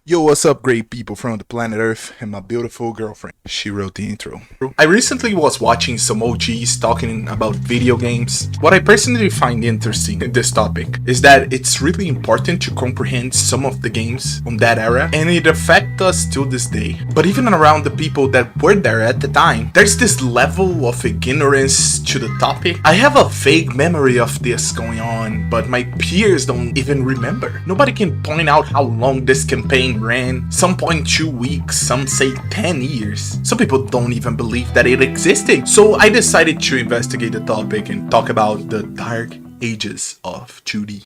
Yo, what's up, great people from the planet Earth and my beautiful girlfriend? She wrote the intro. I recently was watching some OGs talking about video games. What I personally find interesting in this topic is that it's really important to comprehend some of the games from that era, and it affects us to this day. But even around the people that were there at the time, there's this level of ignorance to the topic. I have a vague memory of this going on, but my peers don't even remember. Nobody can point out how long this campaign ran. Some point 2 weeks, some say 10 years. Some people don't even believe that it existed. So I decided to investigate the topic and talk about the dark ages of 2D.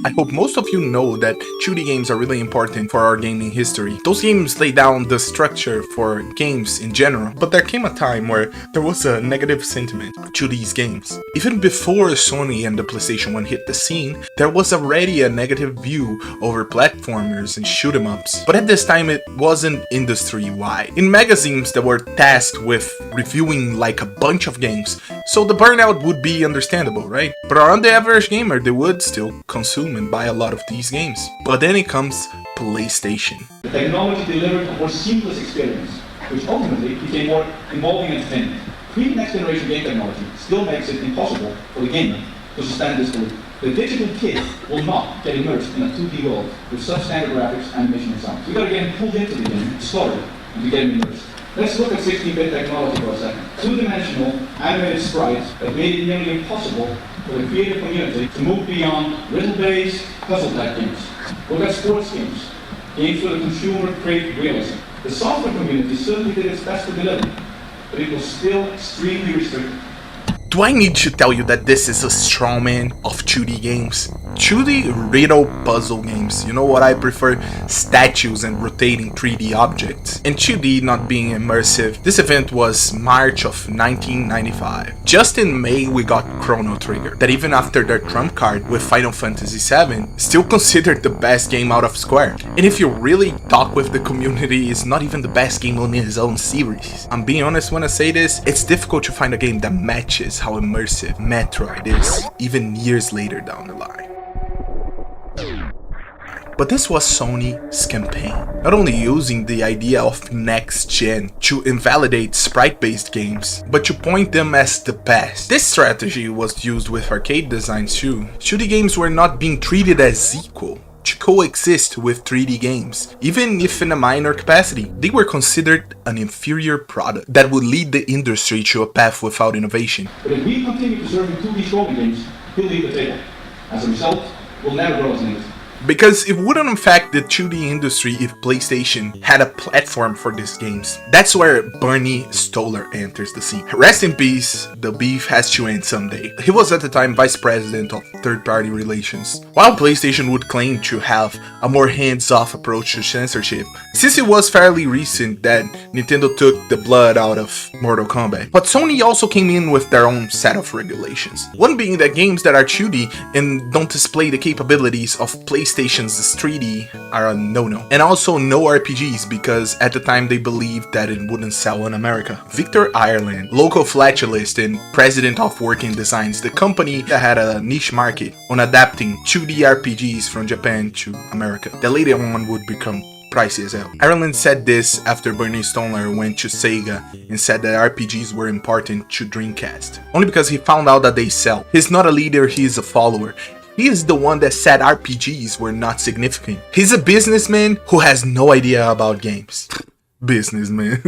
I hope most of you know that 2D games are really important for our gaming history. Those games lay down the structure for games in general, but there came a time where there was a negative sentiment to these games. Even before Sony and the PlayStation 1 hit the scene, there was already a negative view over platformers and shoot 'em ups. But at this time it wasn't industry-wide. In magazines that were tasked with reviewing like a bunch of games, so the burnout would be understandable, right? But around the average gamer, they would still consume and buy a lot of these games. But then it comes PlayStation. The technology delivered a more seamless experience, which ultimately became more involving and entertaining. Pre-next generation game technology still makes it impossible for the gamer to suspend disbelief. The digital kid will not get immersed in a 2D world with substandard graphics, animation, and sound. So you gotta get him pulled into the game, slowly, and to get him immersed. Let's look at 16-bit technology for a second. Two-dimensional animated sprites that made it nearly impossible for the creative community to move beyond riddle-based, puzzle-type games. Look at sports games, games where the consumer craved realism. The software community certainly did its best to deliver, but it was still extremely restricted. Do I need to tell you that this is a strawman of 2D games? 2D riddle puzzle games, you know what I prefer? Statues and rotating 3D objects. And 2D not being immersive, this event was March of 1995. Just in May we got Chrono Trigger, that even after their trump card with Final Fantasy VII, still considered the best game out of Square. And if you really talk with the community, it's not even the best game on his own series. I'm being honest when I say this, it's difficult to find a game that matches how immersive Metroid is, even years later down the line. But this was Sony's campaign, not only using the idea of next gen to invalidate sprite-based games, but to point them as the best. This strategy was used with arcade designs too. 2D games were not being treated as equal to coexist with 3D games. Even if in a minor capacity, they were considered an inferior product that would lead the industry to a path without innovation. But if we continue preserving 2D scrolling games, he'll leave the table. As a result, we'll never grow as an industry. Because it wouldn't affect the 2D industry if PlayStation had a platform for these games. That's where burnie Stolar enters the scene. Rest in peace, the beef has to end someday. He was at the time vice president of third-party relations. While PlayStation would claim to have a more hands-off approach to censorship, since it was fairly recent that Nintendo took the blood out of Mortal Kombat. But Sony also came in with their own set of regulations. One being that games that are 2D and don't display the capabilities of PlayStation's 3D are a no-no. And also no RPGs, because at the time they believed that it wouldn't sell in America. Victor Ireland, local flatulist and president of Working Designs, the company that had a niche market on adapting 2D RPGs from Japan to America, that later on would become pricey as hell. Ireland said this after Burnie Stolar went to Sega and said that RPGs were important to Dreamcast, only because he found out that they sell. He's not a leader, he is a follower. He is the one that said RPGs were not significant. He's a businessman who has no idea about games. Businessman.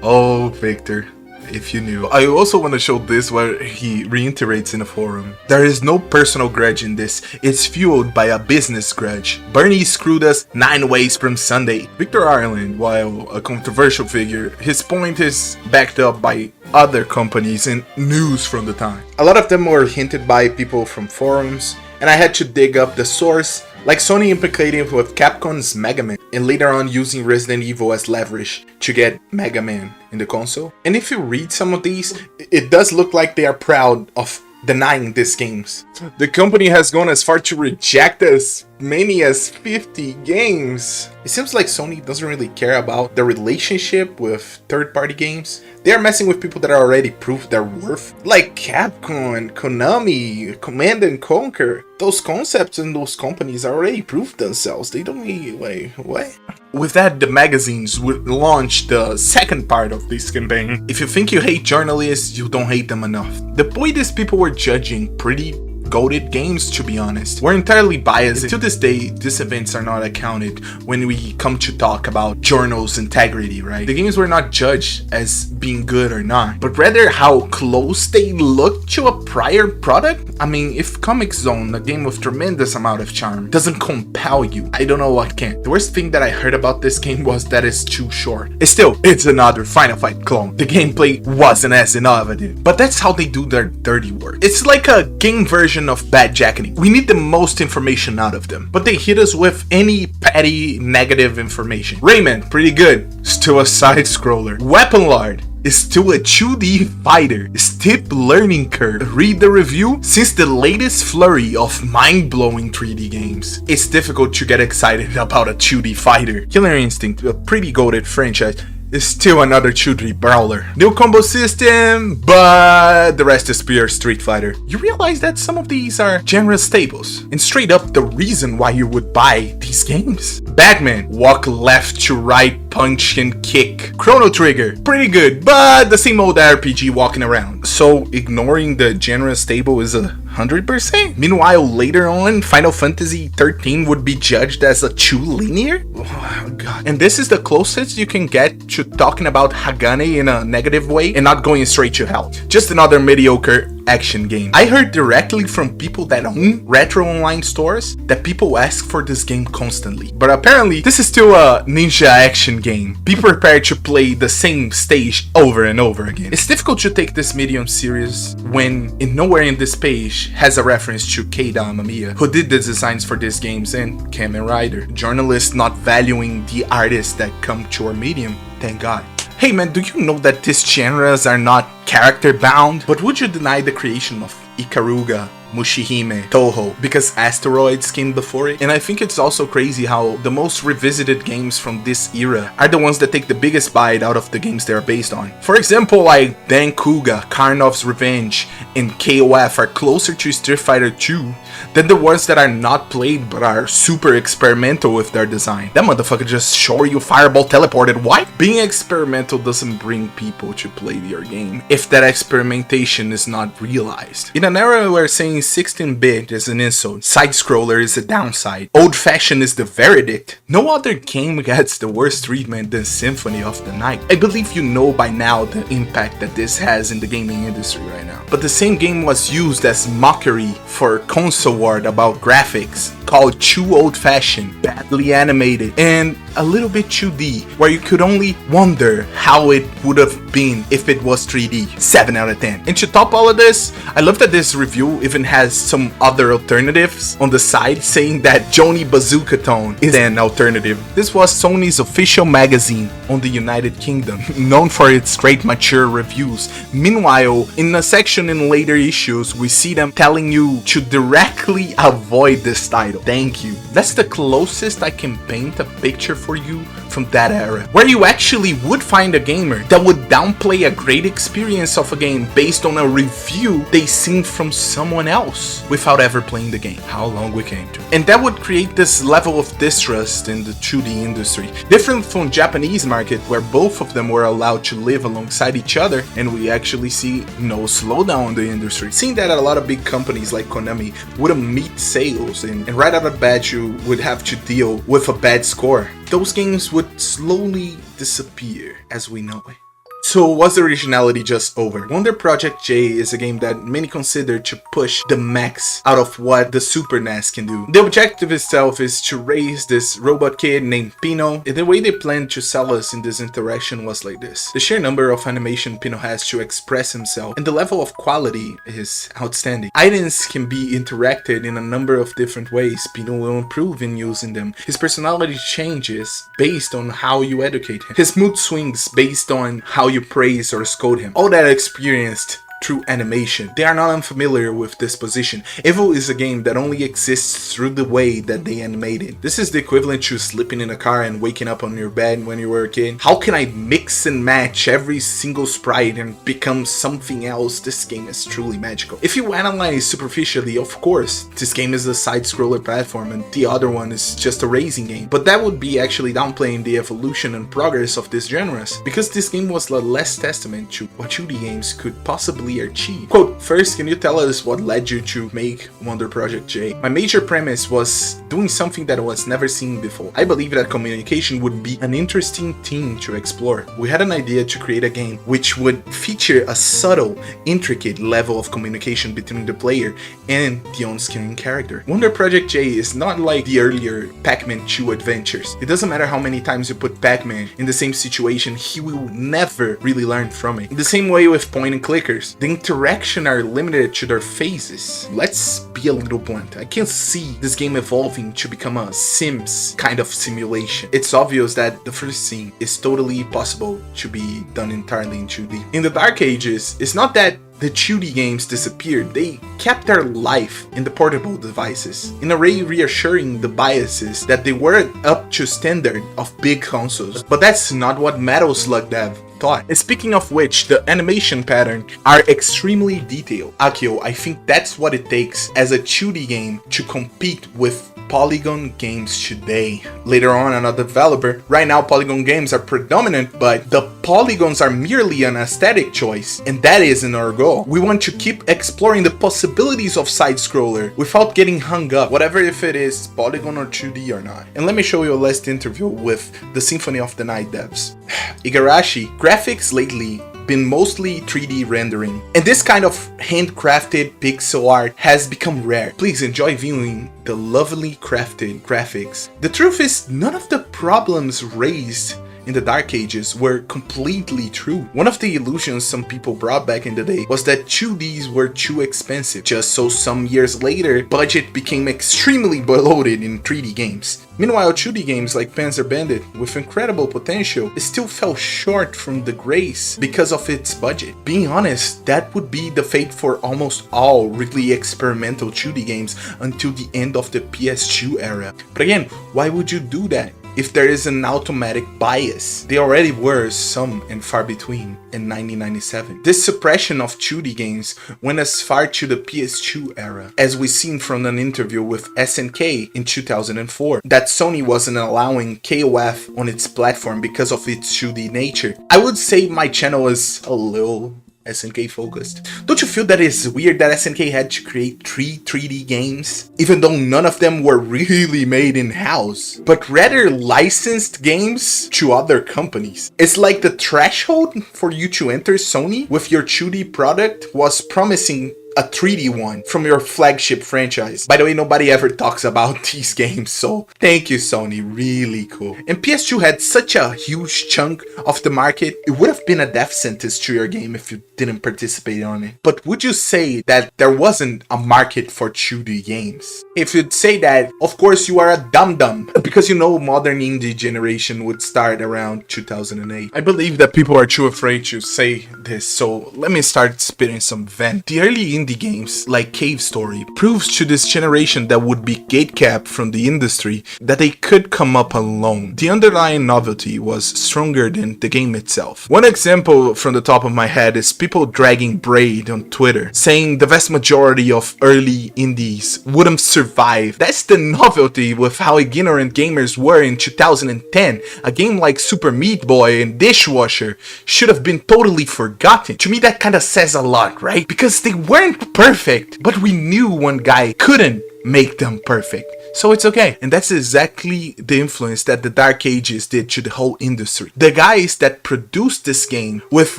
Oh, Victor, if you knew. I also want to show this where he reiterates in a forum. There is no personal grudge in this. It's fueled by a business grudge. Burnie screwed us 9 ways from Sunday. Victor Ireland, while a controversial figure, his point is backed up by other companies and news from the time. A lot of them were hinted by people from forums, and I had to dig up the source, like Sony implicating with Capcom's Mega Man, and later on using Resident Evil as leverage to get Mega Man in the console. And if you read some of these, it does look like they are proud of denying these games. The company has gone as far to reject us many as 50 games. It seems like Sony doesn't really care about the relationship with third-party games. They are messing with people that are already proved their worth, like Capcom, Konami, Command and Conquer. Those concepts and those companies already proved themselves. They don't need, wait, what? With that, the magazines would launch the second part of this campaign. If you think you hate journalists, you don't hate them enough. The point is, people were judging pretty goated games, to be honest. We're entirely biased. To this day, these events are not accounted when we come to talk about journals' integrity, right? The games were not judged as being good or not, but rather how close they look to a prior product. I mean, if Comic Zone, a game with tremendous amount of charm, doesn't compel you, I don't know what can. The worst thing that I heard about this game was that it's too short. It's another Final Fight clone. The gameplay wasn't as innovative, but that's how they do their dirty work. It's like a game version of bad jacketing. We need the most information out of them, but they hit us with any petty negative information. Rayman, pretty good, still a side scroller. Weapon Lord is still a 2D fighter, steep learning curve. Read the review. Since the latest flurry of mind-blowing 3D games, it's difficult to get excited about a 2D fighter. Killer Instinct, a pretty goated franchise, is still another 2D brawler. New combo system, but the rest is pure Street Fighter. You realize that some of these are genre staples, and straight up the reason why you would buy these games. Batman, walk left to right, punch and kick. Chrono Trigger, pretty good, but the same old RPG walking around. So ignoring the genre stable is 100%. Meanwhile, later on, Final Fantasy 13 would be judged as a too linear? Oh god. And this is the closest you can get to talking about Hagane in a negative way and not going straight to hell. Just another mediocre action game. I heard directly from people that own retro online stores that people ask for this game constantly. But apparently, this is still a ninja action game. Be prepared to play the same stage over and over again. It's difficult to take this medium serious when nowhere in this page has a reference to Keita Amamiya, who did the designs for these games, and Kamen Rider. Journalists not valuing the artists that come to our medium, thank God. Hey man, do you know that these genres are not character bound? But would you deny the creation of Ikaruga, Mushihime, Toho because Asteroids came before it? And I think it's also crazy how the most revisited games from this era are the ones that take the biggest bite out of the games they're based on. For example, like Dankuga, Karnov's Revenge, and KOF are closer to Street Fighter 2 than the ones that are not played but are super experimental with their design. That motherfucker just show you fireball teleported. Why? Being experimental doesn't bring people to play your game if that experimentation is not realized. In an era where saying 16-bit is an insult, side-scroller is a downside, old-fashioned is the verdict, no other game gets the worst treatment than Symphony of the Night. I believe you know by now the impact that this has in the gaming industry right now. But the same game was used as mockery for console war about graphics, called too old-fashioned, badly animated, and a little bit 2D, where you could only wonder how it would have been if it was 3D. 7 out of 10. And to top all of this, I love that this review even has some other alternatives on the side, saying that Joni Bazooka Tone is an alternative. This was Sony's official magazine on the United Kingdom, known for its great mature reviews. Meanwhile, in a section in later issues, we see them telling you to directly avoid this title. Thank you. That's the closest I can paint a picture for you from that era, where you actually would find a gamer that would downplay a great experience of a game based on a review they seen from someone else without ever playing the game. How long we came to. And that would create this level of distrust in the 2D industry, different from Japanese market where both of them were allowed to live alongside each other, and we actually see no slowdown in the industry. Seeing that a lot of big companies like Konami wouldn't meet sales, and right out of the bat you would have to deal with a bad score. Those games would slowly disappear as we know it. So was the originality just over? Wonder Project J is a game that many consider to push the max out of what the Super NES can do. The objective itself is to raise this robot kid named Pino, and the way they planned to sell us in this interaction was like this. The sheer number of animation Pino has to express himself and the level of quality is outstanding. Items can be interacted in a number of different ways. Pino will improve in using them. His personality changes based on how you educate him. His mood swings based on how you praise or scold him. All that experienced through animation. They are not unfamiliar with this position. Evil is a game that only exists through the way that they animate it. This is the equivalent to sleeping in a car and waking up on your bed when you were a kid. How can I mix and match every single sprite and become something else? This game is truly magical. If you analyze superficially, of course, this game is a side-scroller platform and the other one is just a racing game. But that would be actually downplaying the evolution and progress of these genres, because this game was the last testament to what 2D games could possibly achieve. Quote, first, can you tell us what led you to make Wonder Project J? My major premise was doing something that was never seen before. I believe that communication would be an interesting theme to explore. We had an idea to create a game which would feature a subtle, intricate level of communication between the player and the on-screen character. Wonder Project J is not like the earlier Pac-Man 2 adventures. It doesn't matter how many times you put Pac-Man in the same situation, he will never really learn from it. In the same way with point and clickers, the interaction are limited to their faces. Let's be a little blunt. I can't see this game evolving to become a Sims kind of simulation. It's obvious that the first scene is totally possible to be done entirely in 2D. In the Dark Ages, it's not that the 2D games disappeared, they kept their life in the portable devices, in a way reassuring the biases that they weren't up to standard of big consoles. But that's not what Metal Slug Dev thought. And speaking of which, the animation patterns are extremely detailed. Akio, I think that's what it takes as a 2D game to compete with polygon games today. Later on, another developer. Right now, polygon games are predominant, but the polygons are merely an aesthetic choice, and that isn't our goal. We want to keep exploring the possibilities of side-scroller without getting hung up, whatever if it is polygon or 2D or not. And let me show you a last interview with the Symphony of the Night devs. Igarashi, graphics lately been mostly 3D rendering, and this kind of handcrafted pixel art has become rare. Please enjoy viewing the lovely crafted graphics. The truth is, none of the problems raised in the Dark Ages were completely true. One of the illusions some people brought back in the day was that 2Ds were too expensive, just so some years later, budget became extremely bloated in 3D games. Meanwhile, 2D games like Panzer Bandit, with incredible potential, still fell short from the grace because of its budget. Being honest, that would be the fate for almost all really experimental 2D games until the end of the PS2 era. But again, why would you do that if there is an automatic bias? There already were some and far between in 1997. This suppression of 2D games went as far to the PS2 era, as we seen from an interview with SNK in 2004, that Sony wasn't allowing KOF on its platform because of its 2D nature. I would say my channel is a little SNK focused. Don't you feel that it's weird that SNK had to create 3D games, even though none of them were really made in-house, but rather licensed games to other companies? It's like the threshold for you to enter Sony with your 2D product was promising a 3D one from your flagship franchise. By the way, nobody ever talks about these games, so thank you, Sony, really cool. And PS2 had such a huge chunk of the market, it would have been a death sentence to your game if you didn't participate on it. But would you say that there wasn't a market for 2D games? If you'd say that, of course you are a dum-dum, because you know modern indie generation would start around 2008. I believe that people are too afraid to say this, so let me start spitting some vent. The early indie games like Cave Story proves to this generation that would be gatekept from the industry that they could come up alone. The underlying novelty was stronger than the game itself. One example from the top of my head is people dragging Braid on Twitter, saying the vast majority of early indies wouldn't survive. That's the novelty with how ignorant gamers were in 2010. A game like Super Meat Boy and Dishwasher should have been totally forgotten. To me, that kind of says a lot, right? Because they weren't perfect, but we knew one guy couldn't make them perfect. So it's okay. And that's exactly the influence that the Dark Ages did to the whole industry. The guys that produced this game, with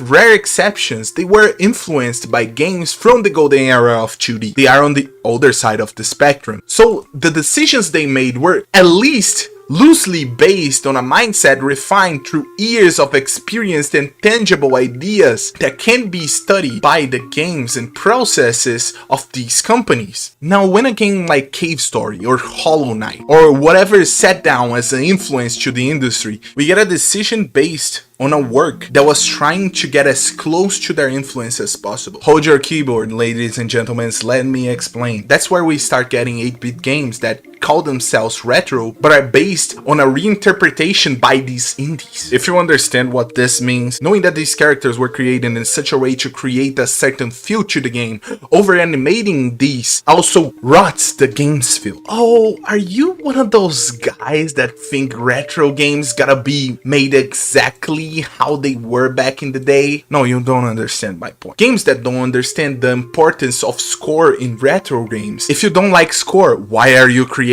rare exceptions, they were influenced by games from the golden era of 2D. They are on the older side of the spectrum. So the decisions they made were at least loosely based on a mindset refined through years of experience and tangible ideas that can be studied by the games and processes of these companies. Now, when a game like Cave Story or Hollow Knight or whatever is set down as an influence to the industry, we get a decision based on a work that was trying to get as close to their influence as possible. Hold your keyboard, ladies and gentlemen, let me explain. That's where we start getting 8-bit games that call themselves retro, but are based on a reinterpretation by these indies. If you understand what this means, knowing that these characters were created in such a way to create a certain feel to the game, over animating these also rots the game's feel. Oh, are you one of those guys that think retro games gotta be made exactly how they were back in the day? No, you don't understand my point. Games that don't understand the importance of score in retro games. If you don't like score, why are you creating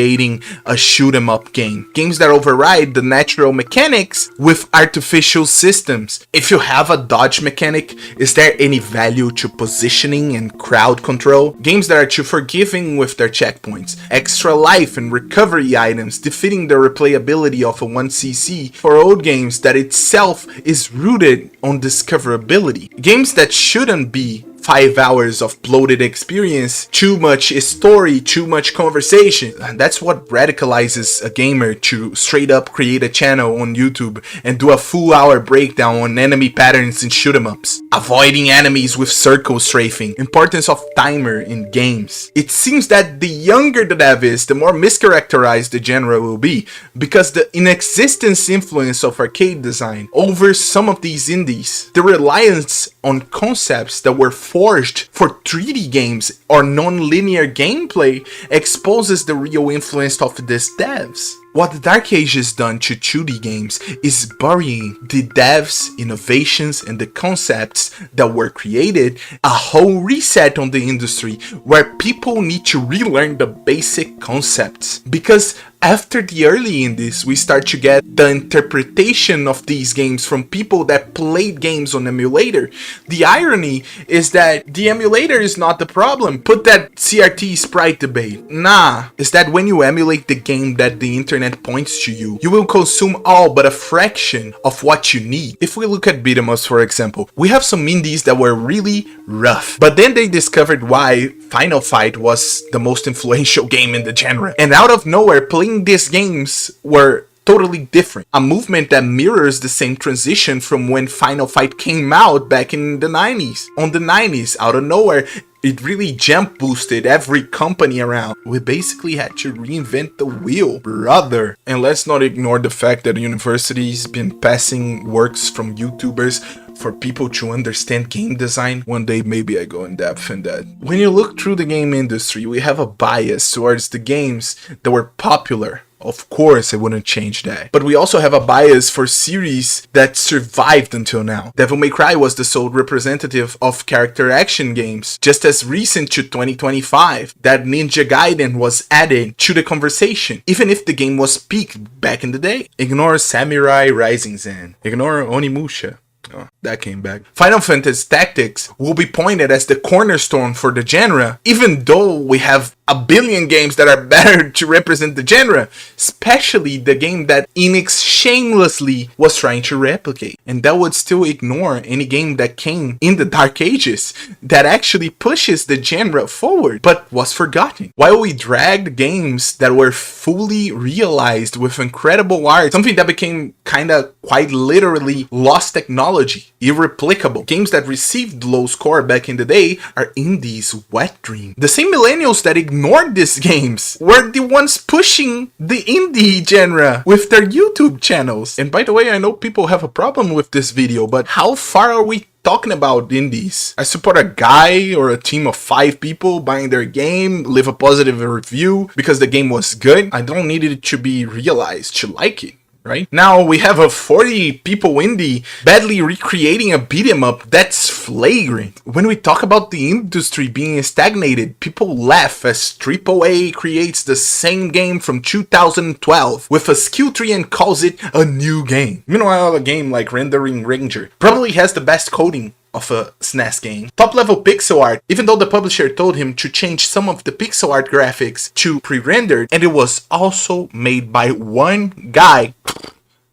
a shoot 'em up game? Games that override the natural mechanics with artificial systems. If you have a dodge mechanic, is there any value to positioning and crowd control? Games that are too forgiving with their checkpoints, extra life and recovery items, defeating the replayability of a 1cc for old games that itself is rooted on discoverability. Games that shouldn't be 5 hours of bloated experience, too much story, too much conversation. That's what radicalizes a gamer to straight up create a channel on YouTube and do a full hour breakdown on enemy patterns in shoot 'em ups. Avoiding enemies with circle strafing, importance of timer in games. It seems that the younger the dev is, the more mischaracterized the genre will be, because the inexistence influence of arcade design over some of these indies, the reliance on concepts that were forged for 3D games or non-linear gameplay exposes the real influence of these devs. What the Dark Ages done to 2D games is burying the devs, innovations, and the concepts that were created, a whole reset on the industry where people need to relearn the basic concepts. Because after the early indies, we start to get the interpretation of these games from people that played games on emulator. The irony is that the emulator is not the problem. Put that CRT sprite debate. Nah, is that when you emulate the game that the internet points to you, you will consume all but a fraction of what you need. If we look at beat-em-ups, for example, we have some indies that were really rough, but then they discovered why Final Fight was the most influential game in the genre. And out of nowhere, playing these games were totally different. A movement that mirrors the same transition from when Final Fight came out back in the 90s. On the 90s, out of nowhere, it really jump boosted every company around. We basically had to reinvent the wheel, brother. And let's not ignore the fact that universities been passing works from YouTubers for people to understand game design. One day maybe I go in depth in that. When you look through the game industry, we have a bias towards the games that were popular. Of course, I wouldn't change that. But we also have a bias for series that survived until now. Devil May Cry was the sole representative of character action games. Just as recent to 2025, that Ninja Gaiden was added to the conversation, even if the game was peaked back in the day. Ignore Samurai Rising Zen. Ignore Onimusha. Oh, that came back. Final Fantasy Tactics will be pointed as the cornerstone for the genre, even though we have a billion games that are better to represent the genre, especially the game that Enix shamelessly was trying to replicate. And that would still ignore any game that came in the Dark Ages that actually pushes the genre forward, but was forgotten. While we dragged games that were fully realized with incredible art, something that became kinda quite literally lost technology, irreplicable. Games that received low score back in the day are indies' wet dream. The same millennials that ignored these games were the ones pushing the indie genre with their YouTube channels. And by the way, I know people have a problem with this video, but how far are we talking about indies? I support a guy or a team of 5 people buying their game, leave a positive review because the game was good. I don't need it to be realized to like it. Right? Now we have a 40 people indie badly recreating a beat 'em up that's flagrant. When we talk about the industry being stagnated, people laugh as AAA creates the same game from 2012 with a skill tree and calls it a new game. Meanwhile, a game like Rendering Ranger probably has the best coding of a SNES game. Top level pixel art, even though the publisher told him to change some of the pixel art graphics to pre-rendered, and it was also made by one guy.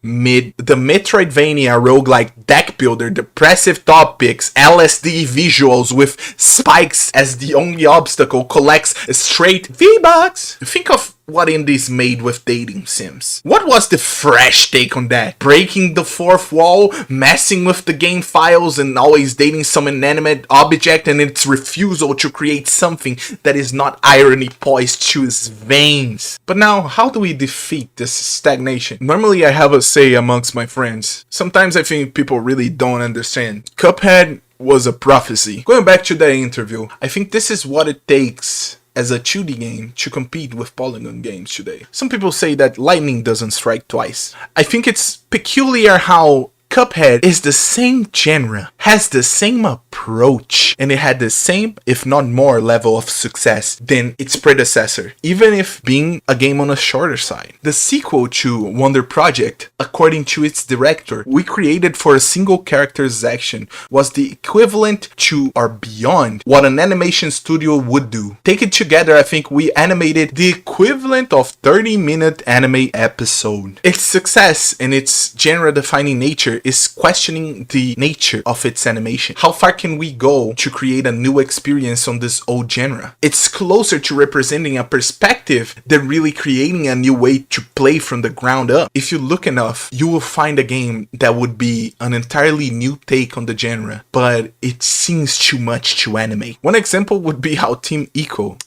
The Metroidvania roguelike deck builder, depressive topics, LSD visuals with spikes as the only obstacle, collects straight V-Bucks. Think of what indies made with dating sims. What was the fresh take on that? Breaking the fourth wall, messing with the game files, and always dating some inanimate object and its refusal to create something that is not irony poised to its veins. But now, how do we defeat this stagnation? Normally I have a say amongst my friends. Sometimes I think people really don't understand. Cuphead was a prophecy. Going back to the interview, I think this is what it takes as a 2D game to compete with polygon games today. Some people say that lightning doesn't strike twice. I think it's peculiar how Cuphead is the same genre, has the same approach, and it had the same, if not more, level of success than its predecessor, even if being a game on a shorter side. The sequel to Wonder Project, according to its director, we created for a single character's action, was the equivalent to or beyond what an animation studio would do. Taken together, I think we animated the equivalent of 30-minute anime episode. Its success and its genre-defining nature is questioning the nature of its animation. How far can we go to create a new experience on this old genre? It's closer to representing a perspective than really creating a new way to play from the ground up. If you look enough, you will find a game that would be an entirely new take on the genre, but it seems too much to animate. One example would be how Team Ico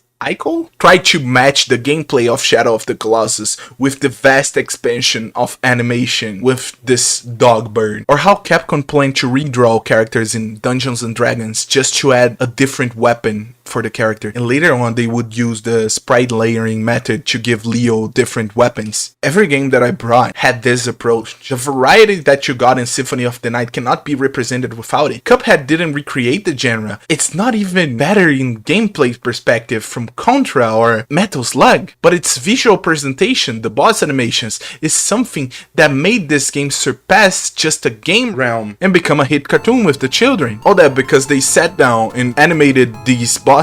tried to match the gameplay of Shadow of the Colossus with the vast expansion of animation with this dog bird, or how Capcom planned to redraw characters in Dungeons and Dragons just to add a different weapon for the character, and later on they would use the sprite layering method to give Leo different weapons. Every game that I brought had this approach. The variety that you got in Symphony of the Night cannot be represented without it. Cuphead didn't recreate the genre. It's not even better in gameplay perspective from Contra or Metal Slug, but its visual presentation, the boss animations, is something that made this game surpass just a game realm and become a hit cartoon with the children. All that because they sat down and animated these bosses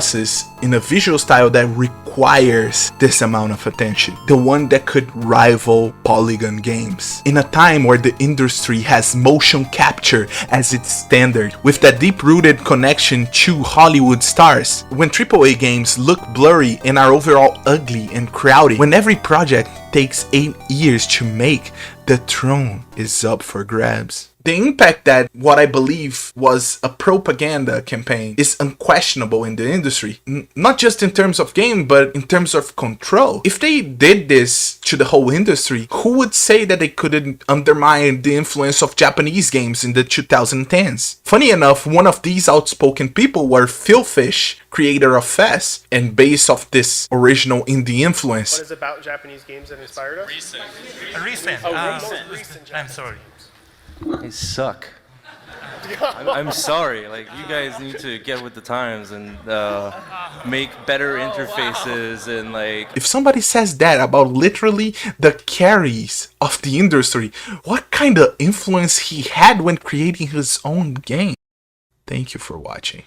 in a visual style that requires this amount of attention. The one that could rival polygon games. In a time where the industry has motion capture as its standard, with that deep-rooted connection to Hollywood stars. When AAA games look blurry and are overall ugly and crowded. When every project takes 8 years to make, the throne is up for grabs. The impact that what I believe was a propaganda campaign is unquestionable in the industry. Not just in terms of game, but in terms of control. If they did this to the whole industry, who would say that they couldn't undermine the influence of Japanese games in the 2010s? Funny enough, one of these outspoken people were Philfish, creator of Fest, and based off this original indie influence. What is it about Japanese games that inspired us? Recent. Recent. I'm sorry. They suck. I'm sorry. Like, you guys need to get with the times and make better interfaces and like. If somebody says that about literally the carries of the industry, what kind of influence he had when creating his own game? Thank you for watching.